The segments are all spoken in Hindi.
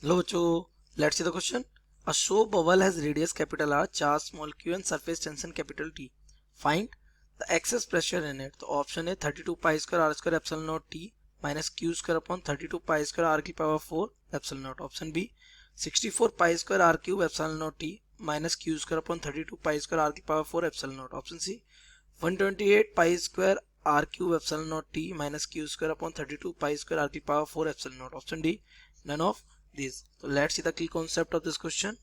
Hello बच्चों, let's see the question. A soap bubble has radius capital R, charge small q and surface tension capital T. Find the excess pressure in it. तो ऑप्शन है 32 pi square r square epsilon naught t minus q square upon 32 pi square r की power 4 epsilon naught. Option B 64 pi square r cube epsilon naught t minus q square upon 32 pi square r की power 4 epsilon naught. Option C 128 pi square r cube epsilon naught t minus q square upon 32 pi square r की power 4 epsilon naught. Option D none of these. So let's see the key concept of this question.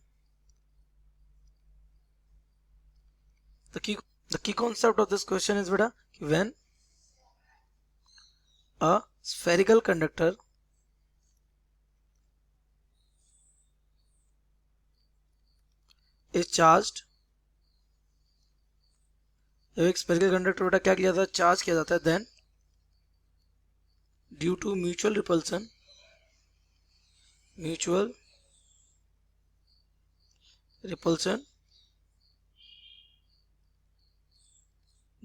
The key concept of this question is beta when a spherical conductor is charged. जब एक spherical conductor बेटा क्या किया जाता है, चार्ज किया जाता है, then due to mutual repulsion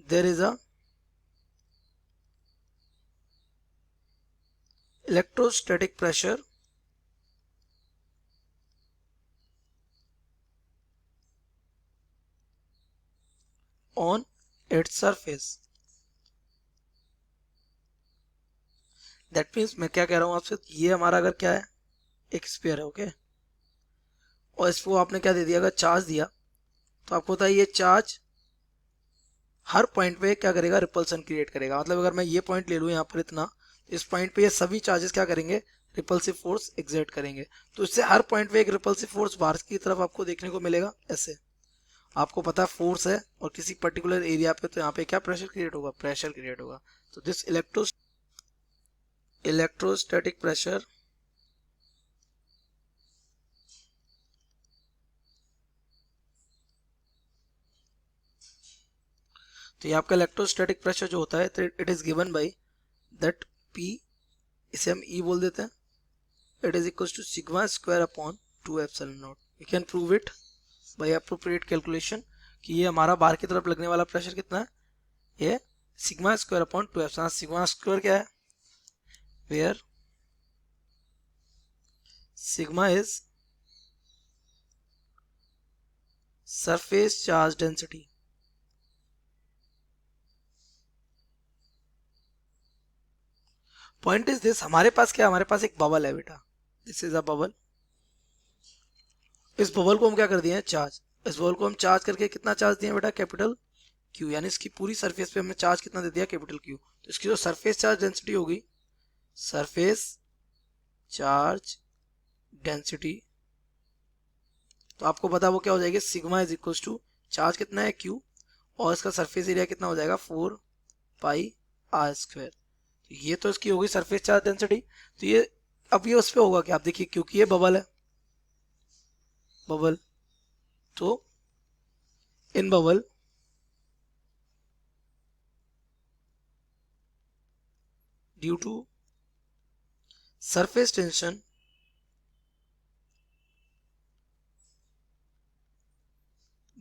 there is a electrostatic pressure on its surface. That means मैं क्या कह रहा हूँ आपसे, ये हमारा अगर क्या है, एक स्फीयर है, ओके, और इसको आपने क्या दे दिया, अगर चार्ज दिया तो आपको पता है ये चार्ज हर पॉइंट पे क्या करेगा, रिपल्सन क्रिएट करेगा. मतलब अगर मैं ये पॉइंट ले लूँ यहाँ पर इतना, इस पॉइंट पे ये सभी चार्जेस क्या करेंगे, रिपल्सिव फोर्स एक्सर्ट करेंगे. तो इससे हर पॉइंट पे एक रिपल्सिव फोर्स बाहर की तरफ आपको देखने को मिलेगा. ऐसे आपको पता है फोर्स है और किसी पर्टिकुलर एरिया पे, तो यहाँ पे क्या प्रेशर क्रिएट होगा, प्रेशर क्रिएट होगा. तो दिस इलेक्ट्रोस्टैटिक प्रेशर तो ये आपका इलेक्ट्रोस्टैटिक प्रेशर जो होता है, it is given by that P, इसे हम E बोल देते हैं, it is equal to sigma square upon 2 epsilon naught. We can prove it by appropriate calculation कि ये हमारा बाहर की तरफ लगने वाला प्रेशर कितना है, ये sigma square upon 2 epsilon. Sigma square क्या है, where sigma is surface charge density. Point is this, हमारे पास क्या, हमारे पास एक बबल है बेटा, दिस इज अ बबल. इस बबल को हम क्या कर दिए हैं, चार्ज. इस बबल को हम चार्ज करके कितना चार्ज दिए बेटा, कैपिटल Q, यानी इसकी पूरी सरफेस पे हमने चार्ज कितना दे दिया, कैपिटल Q. तो इसकी जो सरफेस चार्ज डेंसिटी होगी, सरफेस चार्ज डेंसिटी, तो आपको पता वो क्या हो जाएगी, sigma is equal to charge कितना है Q और इसका सरफेस एरिया कितना हो जाएगा, 4 पाई r स्क्वायर. ये तो इसकी होगी सरफेस चार्ज डेंसिटी. तो ये अब ये उस पर होगा कि आप देखिए, क्योंकि ये बबल है, बबल, तो in bubble due to surface tension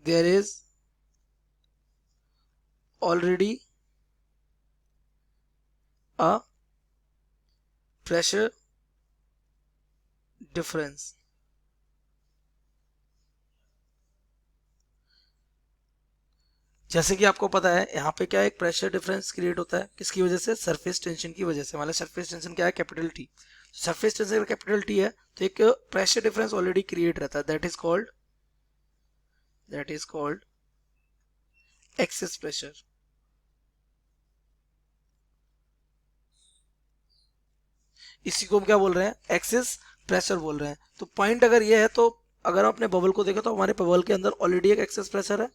there is already a pressure difference. जैसे कि आपको पता है यहाँ पे क्या एक प्रेशर डिफरेंस क्रिएट होता है, किसकी वजह से, सरफेस टेंशन की वजह से. मतलब सरफेस टेंशन क्या है, capital T. Surface tension capital T है, तो एक प्रेशर डिफरेंस ऑलरेडी क्रिएट रहता है, that is called excess pressure. इसी को हम क्या बोल रहे हैं, एक्सेस प्रेशर बोल रहे हैं. तो पॉइंट अगर ये है, तो अगर आप अपने बबल को देखो तो हमारे बबल के अंदर ऑलरेडी एक एक्सेस प्रेशर है,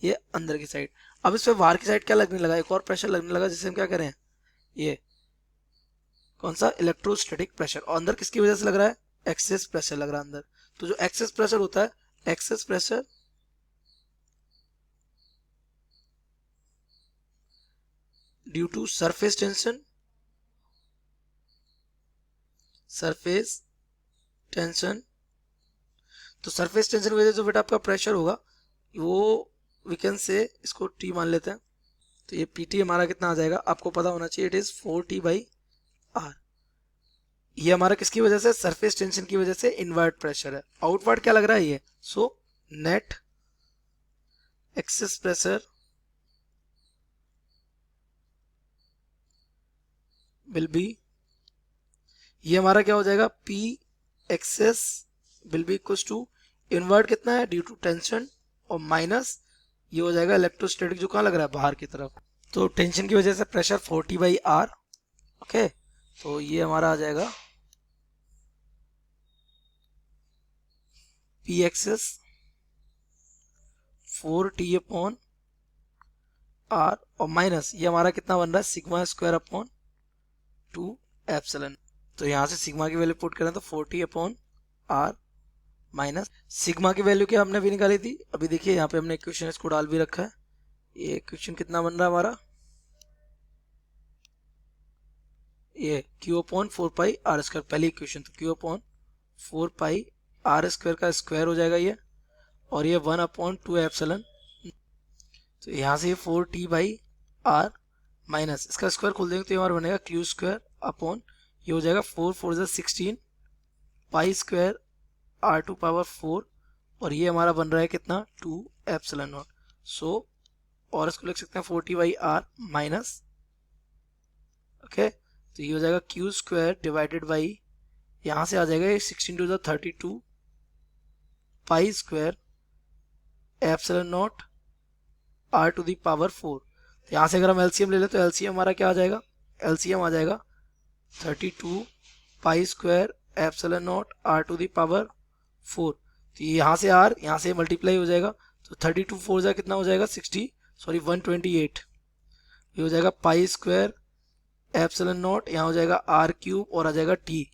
ये अंदर की साइड. अब इस पे बाहर की साइड क्या लगने लगा, एक और प्रेशर लगने लगा, जिसे हम क्या करें, ये कौन सा, इलेक्ट्रोस्टैटिक प्रेशर. और अंदर किसकी वजह से लग रहा है, एक्सेस प्रेशर लग रहा है अंदर. तो जो एक्सेस प्रेशर होता है, excess pressure due to surface tension तो सरफेस टेंशन की वजह से जो बेटा आपका प्रेशर होगा, वो वी कैन से, इसको T मान लेते हैं. तो ये PT हमारा कितना आ जाएगा, आपको पता होना चाहिए, इट इज 4T/R. ये हमारा किसकी वजह से, सरफेस टेंशन की वजह से इनवर्ट प्रेशर है। आउटवर्ड क्या लग रहा है ये, so net excess pressure will be, ये हमारा क्या हो जाएगा, P excess will be equal to invert कितना है ड्यू टू टेंशन और माइनस ये हो जाएगा इलेक्ट्रोस्टैटिक जो कहाँ लग रहा है, बाहर की तरफ। तो टेंशन की वजह से प्रेशर 40/R। ओके, तो ये हमारा आ जाएगा P एक्सेस 4T/R और माइनस ये हमारा कितना बन रहा है, सिग्मा स्क्वायर अपॉन 2 एप्सिलॉन। तो यहाँ से सिग्मा की वैल्यू पुट करें तो 40/R माइनस सिग्मा की वैल्यू क्या हमने अभी निकाली थी, अभी देखिए यहाँ पे हमने इक्वेशन इसको डाल भी रखा है। ये इक्वेशन कितना बन रहा है हमारा, ये Q/4πr², पहली इक्वेशन तो Q/4πr² का स्क्वायर हो जाएगा ये, और ये 1/2 एप्सिलॉन। तो यहाँ से ये 4T/R माइनस इसका स्क्वायर खोल देंगे तो ये हमारा बनेगा Q², ये हो जाएगा 4 4 16 π² R⁴ और ये हमारा बन रहा है कितना, 2 एप्सिलॉन नॉट। सो और इसको लिख सकते हैं 40/R माइनस, ओके, तो ये हो जाएगा Q² डिवाइडेड बाई, यहाँ से आ जाएगा ये 16 टू द 32 π² ε0 R⁴। यहाँ से अगर हम एलसीएम ले लें तो एलसीएम हमारा क्या आ जाएगा, एलसीएम आ जाएगा 32 π² ε0 R⁴। तो यहाँ से R यहाँ से मल्टीप्लाई हो जाएगा तो 32 4 जा कितना हो जाएगा 60, सॉरी 128, ये हो जाएगा π² ε0, यहाँ हो जाएगा R³ और आ जाएगा T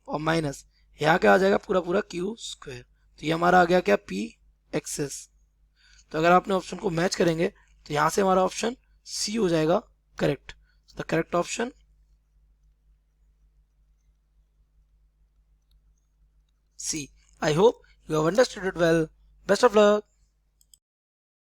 और माइनस यहाँ क्या आ जाएगा पूरा Q²। तो ये हमारा आ गया क्या, P एक्सेस। तो अगर आपने ऑप्शन को मैच करेंगे तो यहाँ से हमारा ऑप्शन सी हो जाएगा correct. The correct option C. I hope you have understood it well. Best of luck.